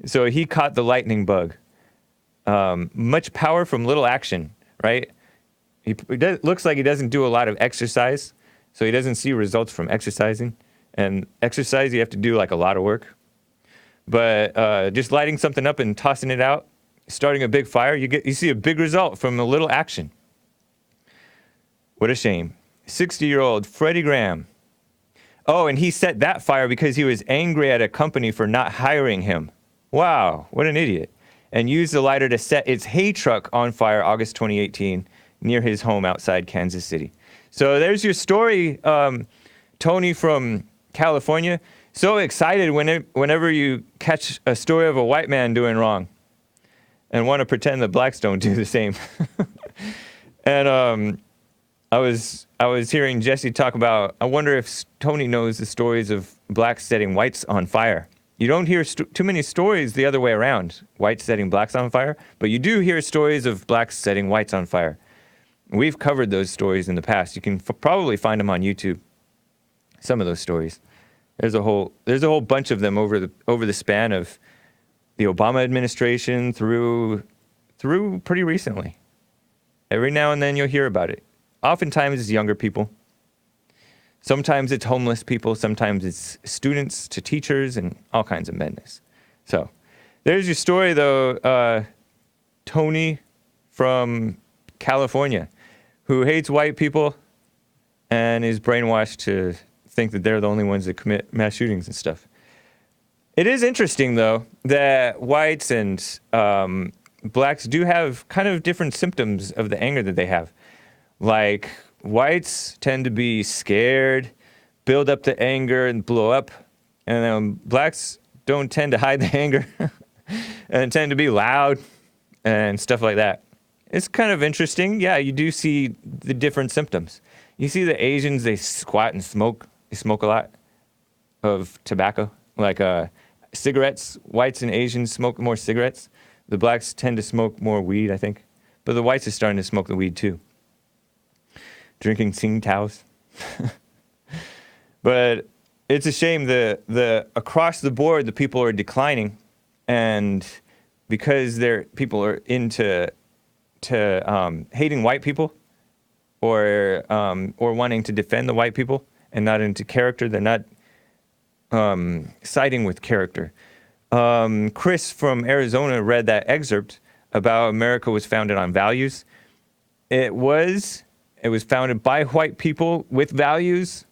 So he caught the lightning bug. Much power from little action, right? Looks like he doesn't do a lot of exercise, so he doesn't see results from exercising. And exercise, you have to do like a lot of work. But just lighting something up and tossing it out, starting a big fire, you see a big result from a little action. What a shame. 60-year-old Freddy Graham. Oh, and he set that fire because he was angry at a company for not hiring him. Wow, what an idiot. And used the lighter to set its hay truck on fire August 2018 near his home outside Kansas City. So there's your story, Tony from California. So excited whenever you catch a story of a white man doing wrong and want to pretend that blacks don't do the same. And I was hearing Jesse talk about, I wonder if Tony knows the stories of blacks setting whites on fire. You don't hear too many stories the other way around, whites setting blacks on fire, but you do hear stories of blacks setting whites on fire. We've covered those stories in the past. You can probably find them on YouTube. Some of those stories. There's a whole bunch of them over the span of the Obama administration through pretty recently. Every now and then you'll hear about it. Oftentimes it's younger people. Sometimes it's homeless people. Sometimes it's students to teachers and all kinds of madness. So there's your story, though, Tony from California, who hates white people and is brainwashed to think that they're the only ones that commit mass shootings and stuff. It is interesting, though, that whites and blacks do have kind of different symptoms of the anger that they have. Like, whites tend to be scared, build up the anger, and blow up. And blacks don't tend to hide the anger and tend to be loud and stuff like that. It's kind of interesting. Yeah, you do see the different symptoms. You see the Asians, they squat and smoke. They smoke a lot of tobacco, like cigarettes. Whites and Asians smoke more cigarettes. The blacks tend to smoke more weed, I think. But the whites are starting to smoke the weed, too. Drinking Tsingtaos. But it's a shame the across the board the people are declining, and because people are into hating white people, or wanting to defend the white people and not into character. They're not siding with character. Chris from Arizona read that excerpt about America was founded on values. It was founded by white people with values,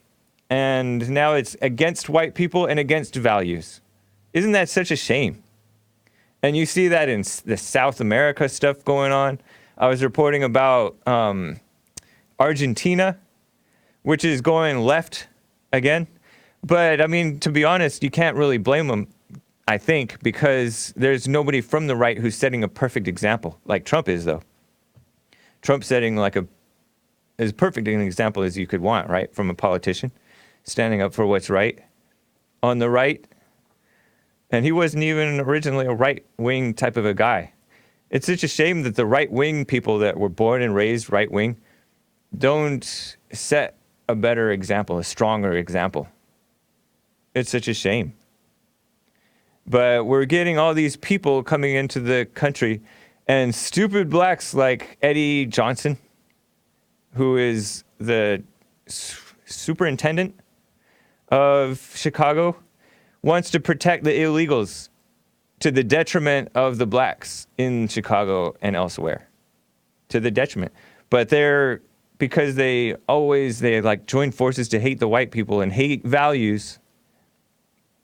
and now it's against white people and against values. Isn't that such a shame? And you see that in the South America stuff going on. I was reporting about Argentina, which is going left again. But, I mean, to be honest, you can't really blame them, I think, because there's nobody from the right who's setting a perfect example, like Trump is, though. Trump's setting as perfect an example as you could want, right, from a politician, standing up for what's right on the right. And he wasn't even originally a right-wing type of a guy. It's such a shame that the right-wing people that were born and raised right-wing don't set a better example, a stronger example. It's such a shame. But we're getting all these people coming into the country, and stupid blacks like Eddie Johnson, who is the superintendent of Chicago, wants to protect the illegals to the detriment of the blacks in Chicago and elsewhere. To the detriment. But because they like join forces to hate the white people and hate values.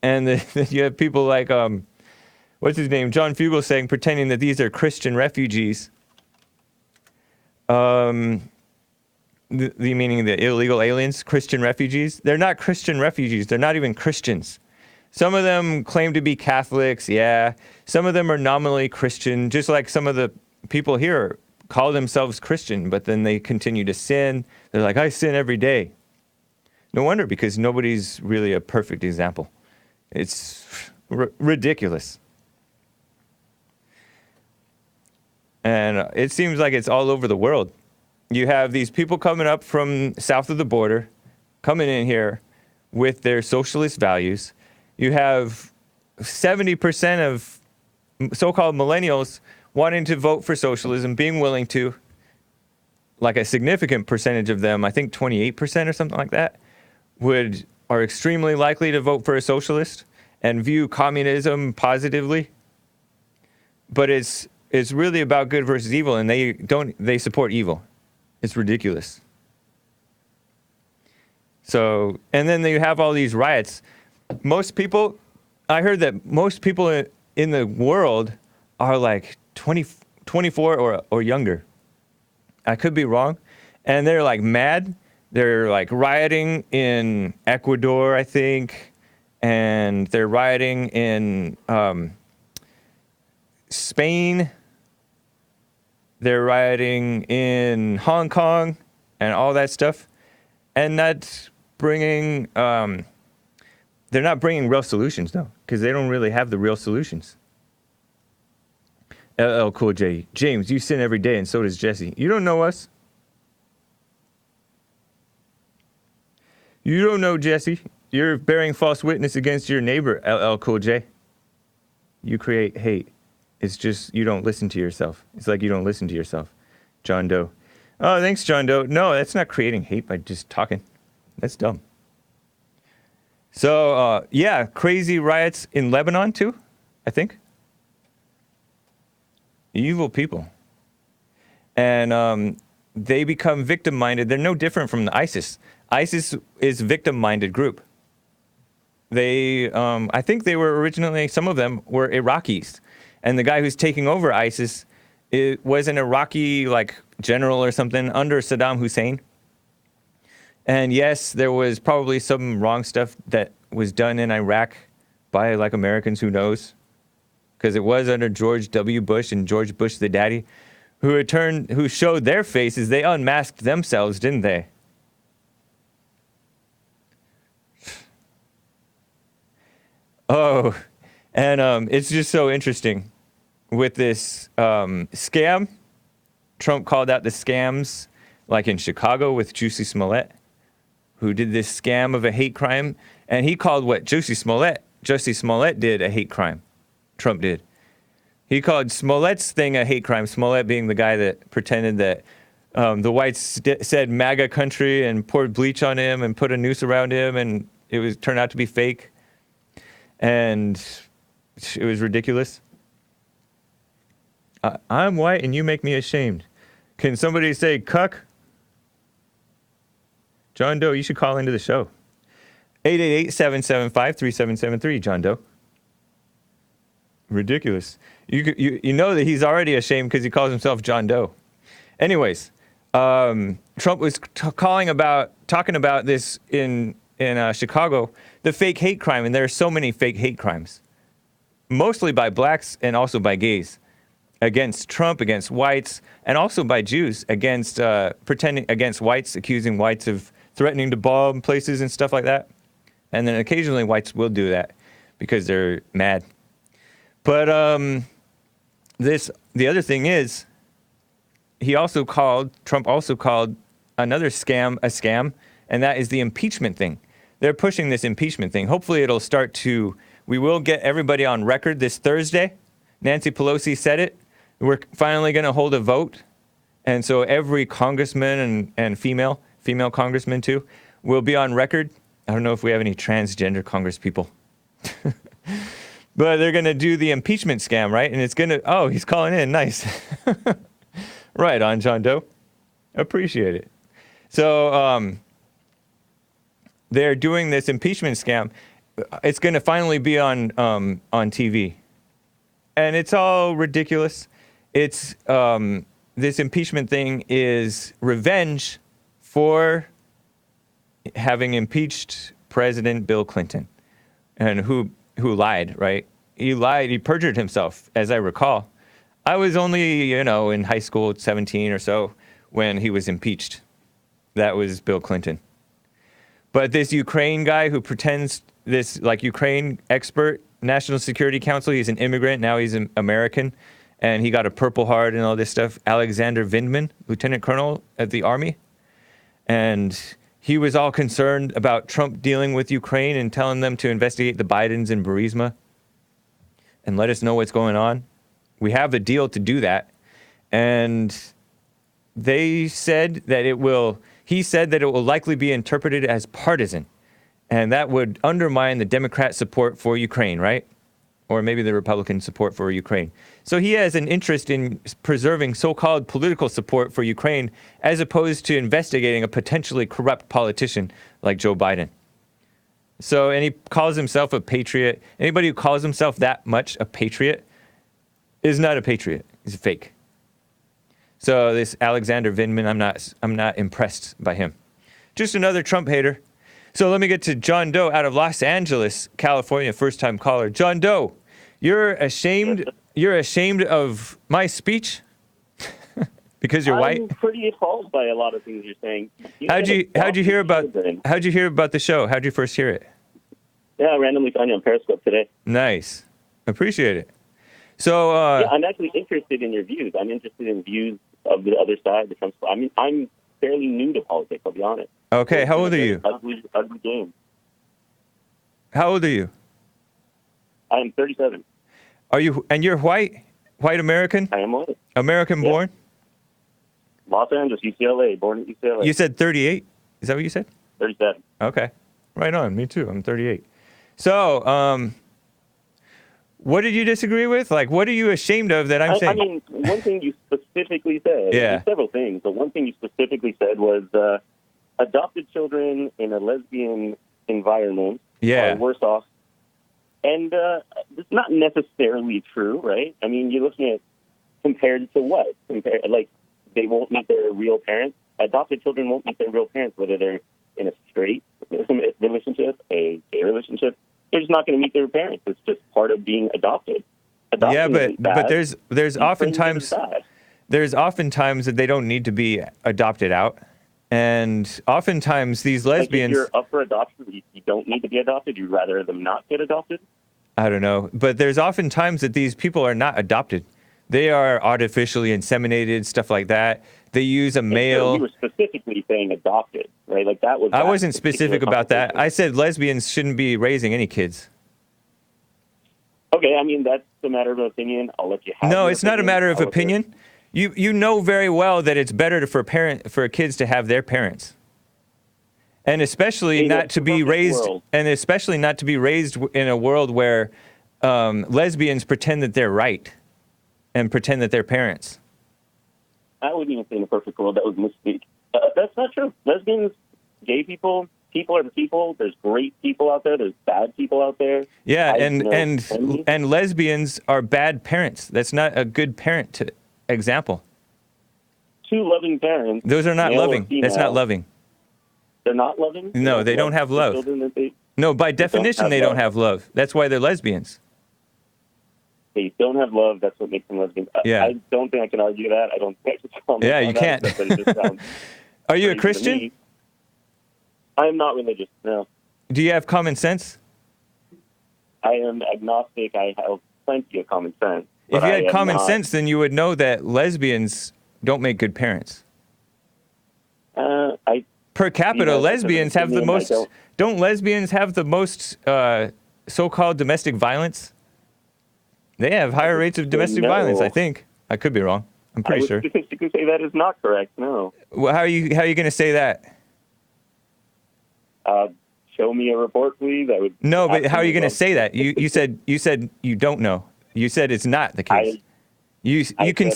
And you have people like, what's his name? John Fugelsang pretending that these are Christian refugees. Meaning the illegal aliens, Christian refugees. They're not Christian refugees. They're not even Christians. Some of them claim to be Catholics, yeah. Some of them are nominally Christian, just like some of the people here call themselves Christian, but then they continue to sin. They're like, I sin every day. No wonder, because nobody's really a perfect example. It's ridiculous. And it seems like it's all over the world. You have these people coming up from south of the border, coming in here with their socialist values. You have 70% of so-called millennials wanting to vote for socialism, being willing to, like a significant percentage of them, I think 28% or something like that, are extremely likely to vote for a socialist and view communism positively. But it's really about good versus evil, and they support evil. It's ridiculous. So, and then you have all these riots. I heard that most people in the world are like 24 or younger. I could be wrong. And they're like mad. They're like rioting in Ecuador, I think. And they're rioting in Spain. They're rioting in Hong Kong and all that stuff. And that's bringing... they're not bringing real solutions, though, because they don't really have the real solutions. LL Cool J. James, you sin every day, and so does Jesse. You don't know us. You don't know Jesse. You're bearing false witness against your neighbor, LL Cool J. You create hate. It's just you don't listen to yourself. It's like you don't listen to yourself. John Doe. Oh, thanks, John Doe. No, that's not creating hate by just talking. That's dumb. So, yeah, crazy riots in Lebanon, too, I think. Evil people. And they become victim-minded. They're no different from the ISIS. ISIS is a victim-minded group. I think they were originally, some of them were Iraqis. And the guy who's taking over ISIS was an Iraqi, like, general or something under Saddam Hussein. And yes, there was probably some wrong stuff that was done in Iraq by, like, Americans, who knows? Because it was under George W. Bush and George Bush the daddy, who showed their faces. They unmasked themselves, didn't they? Oh, and it's just so interesting with this scam. Trump called out the scams, like in Chicago with Jussie Smollett, who did this scam of a hate crime. And he called what Jussie Smollett did a hate crime. Trump did. He called Smollett's thing a hate crime. Smollett being the guy that pretended that The whites said MAGA country and poured bleach on him and put a noose around him, and it turned out to be fake. And it was ridiculous. I'm white and you make me ashamed. Can somebody say cuck? John Doe, you should call into the show. 888-775-3773, John Doe. Ridiculous. You know that he's already ashamed because he calls himself John Doe. Anyways, Trump was talking about this in Chicago, the fake hate crime, and there are so many fake hate crimes, mostly by blacks and also by gays, against Trump, against whites, and also by Jews against pretending against whites, accusing whites of threatening to bomb places and stuff like that. And then occasionally whites will do that because they're mad. But the other thing is, Trump also called another scam a scam, and that is the impeachment thing. They're pushing this impeachment thing. Hopefully we will get everybody on record this Thursday. Nancy Pelosi said it. We're finally going to hold a vote. And so every congressman and female congressman too, will be on record. I don't know if we have any transgender congress people. But they're going to do the impeachment scam, right? And it's going to, oh, he's calling in. Nice. Right on, John Doe. Appreciate it. So they're doing this impeachment scam. It's going to finally be on TV. And it's all ridiculous. It's this impeachment thing is revenge for having impeached President Bill Clinton, and who lied, right? He lied. He perjured himself, as I recall. I was only, in high school, 17 or so, when he was impeached. That was Bill Clinton. But this Ukraine guy who pretends Ukraine expert, National Security Council, he's an immigrant, now he's an American, and he got a Purple Heart and all this stuff. Alexander Vindman, Lieutenant Colonel at the Army. And he was all concerned about Trump dealing with Ukraine and telling them to investigate the Bidens in Burisma and let us know what's going on. We have the deal to do that. And he said that it will likely be interpreted as partisan. And that would undermine the Democrat support for Ukraine, right? Or maybe the Republican support for Ukraine. So he has an interest in preserving so-called political support for Ukraine as opposed to investigating a potentially corrupt politician like Joe Biden. So, and he calls himself a patriot. Anybody who calls himself that much a patriot is not a patriot. He's a fake. So this Alexander Vindman, I'm not impressed by him. Just another Trump hater. So let me get to John Doe out of Los Angeles, California, first-time caller. John Doe, you're ashamed of my speech because you're white? I'm pretty appalled by a lot of things you're saying. How'd you hear about the show? How'd you first hear it? Yeah, I randomly found you on Periscope today. Nice. Appreciate it. So yeah, I'm actually interested in your views. I'm interested in views of the other side, the Trump. I mean, I'm fairly new to politics, I'll be honest. Okay, how old are you? Ugly game. How old are you? I'm 37. You're white? White American? I am white. American born? Los Angeles, UCLA, born at UCLA. You said 38? Is that what you said? 37. Okay. Right on. Me too. I'm 38. So, what did you disagree with? Like, what are you ashamed of that I'm saying? I mean, one thing you specifically said, several things, but one thing you specifically said was adopted children in a lesbian environment are worse off. And it's not necessarily true, right? I mean, you're looking at compared to what? Like, they won't meet their real parents. Adopted children won't meet their real parents, whether they're in a straight relationship, a gay relationship. They're just not going to meet their parents. It's just part of being adopted. Adoption but there's oftentimes that they don't need to be adopted out, and oftentimes these lesbians. Like if you're up for adoption, you don't need to be adopted. You'd rather them not get adopted. I don't know, but there's oftentimes that these people are not adopted. They are artificially inseminated, stuff like that. They use a male. You were specifically saying adopted, right? Like that was. I wasn't specific about that. I said lesbians shouldn't be raising any kids. Okay, I mean that's a matter of opinion. I'll let you have. No, it's not a matter of opinion. You know very well that it's better for kids to have their parents. And especially not to be raised in a world where lesbians pretend that they're right and pretend that they're parents. I wouldn't even say in a perfect world that was misspeak. That's not true. Lesbians, gay people are the people. There's great people out there. There's bad people out there. Yeah, and lesbians are bad parents. That's not a good parent example. Two loving parents. Those are not loving. That's not loving. They're not loving? No, they don't have love. No, by definition, they don't have love. That's why they're lesbians. They don't have love. That's what makes them lesbians. Yeah. I don't think I can argue that. I don't think I can comment Yeah, on you that, can't. but it just sounds Are you a crazy to Christian? me. I'm not religious, no. Do you have common sense? I am agnostic. I have plenty of common sense. If you had common sense, then you would know that lesbians don't make good parents. Per capita, lesbians have the most. Don't lesbians have the most so-called domestic violence? They have higher rates of domestic violence, I think. I could be wrong. I'm pretty sure. I would statistically say that is not correct, no. Well, how are you going to say that? Show me a report, please. I would. No, but how are you going to say that? You said you don't know. You said it's not the case. You can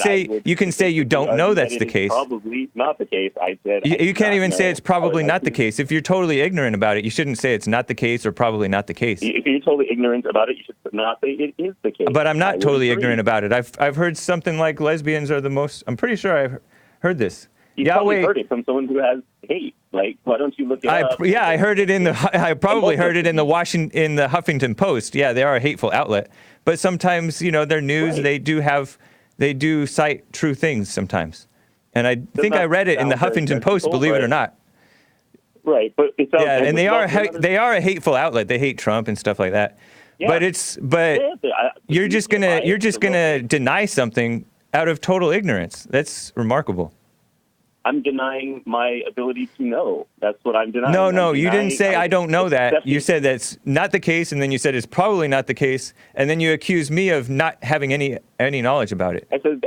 say you don't know that's the case. Probably not the case. I said you can't even say it's probably not the case. If you're totally ignorant about it, you shouldn't say it's not the case or probably not the case. If you're totally ignorant about it, you should not say it is the case. But I'm not totally ignorant about it. I've heard something like lesbians are the most. I'm pretty sure I've heard this. You probably heard it from someone who has hate. Like, why don't you look it up? Yeah, I heard it in the. I probably heard it in the Huffington Post. Yeah, they are a hateful outlet. But sometimes, their news, right. They do cite true things sometimes. And I think I read it in the Huffington Post, believe it or not. Right, but it sounds yeah, and they are a hateful outlet. They hate Trump and stuff like that. Yeah. But you're just gonna deny something out of total ignorance. That's remarkable. I'm denying my ability to know. That's what I'm denying. No, you didn't say I don't know that. You said that's not the case, and then you said it's probably not the case, and then you accused me of not having any knowledge about it. I said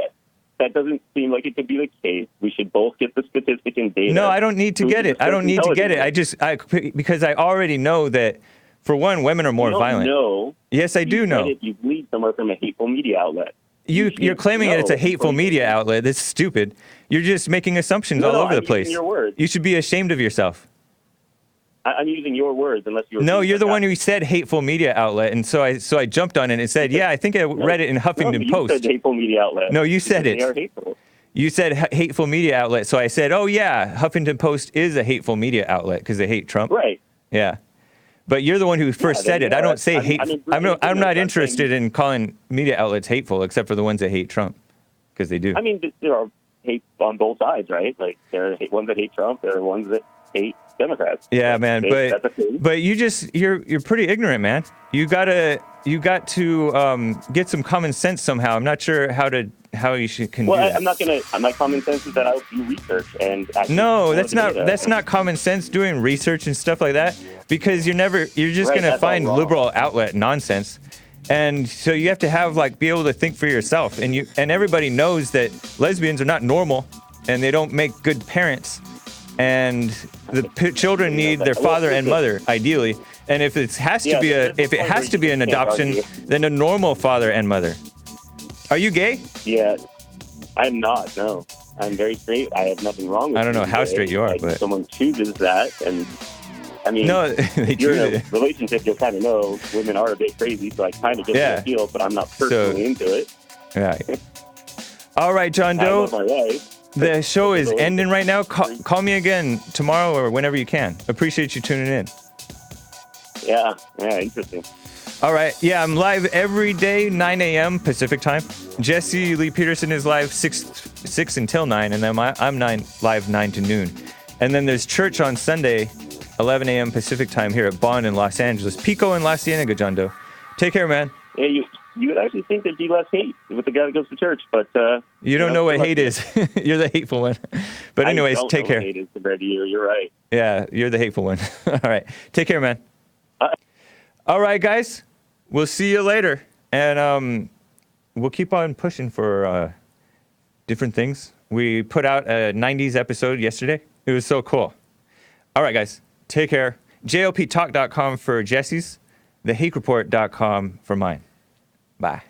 that doesn't seem like it could be the case. We should both get the statistic and data. No, I don't need to get it. I don't need to get it. Because I already know that, for one, women are more violent. No. Yes, I do know. You bleed somewhere from a hateful media outlet. You're claiming that it's a hateful media outlet. That's stupid. You're just making assumptions all over the place. Using your words. You should be ashamed of yourself. I'm using your words, unless you're. No, you're the one who said hateful media outlet, and so I jumped on it and said, yeah, I think I read it in Huffington Post. You said hateful media outlet. No, you said it. They are hateful. You said hateful media outlet, so I said, oh yeah, Huffington Post is a hateful media outlet because they hate Trump. Right. Yeah. But you're the one who first said it. I don't say hateful. I'm not interested in calling media outlets hateful, except for the ones that hate Trump, because they do. I mean, there are hate on both sides, right? Like, there are ones that hate Trump, there are ones that hate Democrats. Yeah, man. But you're pretty ignorant, man. You got to get some common sense somehow. I'm not sure how you should do that. My common sense is that I'll do research and. No, that's not common sense doing research and stuff like that, because you're just gonna find liberal outlet nonsense. And so you have to be able to think for yourself, and everybody knows that lesbians are not normal, and they don't make good parents, and the children need their father and mother ideally, and if it has to be an adoption, then a normal father and mother. Are you gay? Yeah, I'm not. No, I'm very straight. I have nothing wrong with. I don't know how straight you are, but someone chooses that, and. I mean, no, you're in a relationship, you'll kind of know women are a bit crazy, so I kind of get the feel, but I'm not personally into it. Yeah. All right, John Doe. I love my wife. The show is ending right now. Call me again tomorrow or whenever you can. Appreciate you tuning in. Yeah, interesting. All right. Yeah, I'm live every day, 9 a.m. Pacific time. Jesse Lee Peterson is live 6 until 9, and then I'm live 9 to noon. And then there's church on Sunday, 11 a.m. Pacific time here at Bond in Los Angeles. Pico in La Cienega, John Doe. Take care, man. Yeah, you would actually think there'd be less hate with the guy that goes to church, but... you don't know what hate is. You're the hateful one. But anyways, take care. I don't know what hate is compared to you. You're right. Yeah, you're the hateful one. All right. Take care, man. All right, guys. We'll see you later. And we'll keep on pushing for different things. We put out a 90s episode yesterday. It was so cool. All right, guys. Take care. JLPtalk.com for Jesse's. TheHakeReport.com for mine. Bye.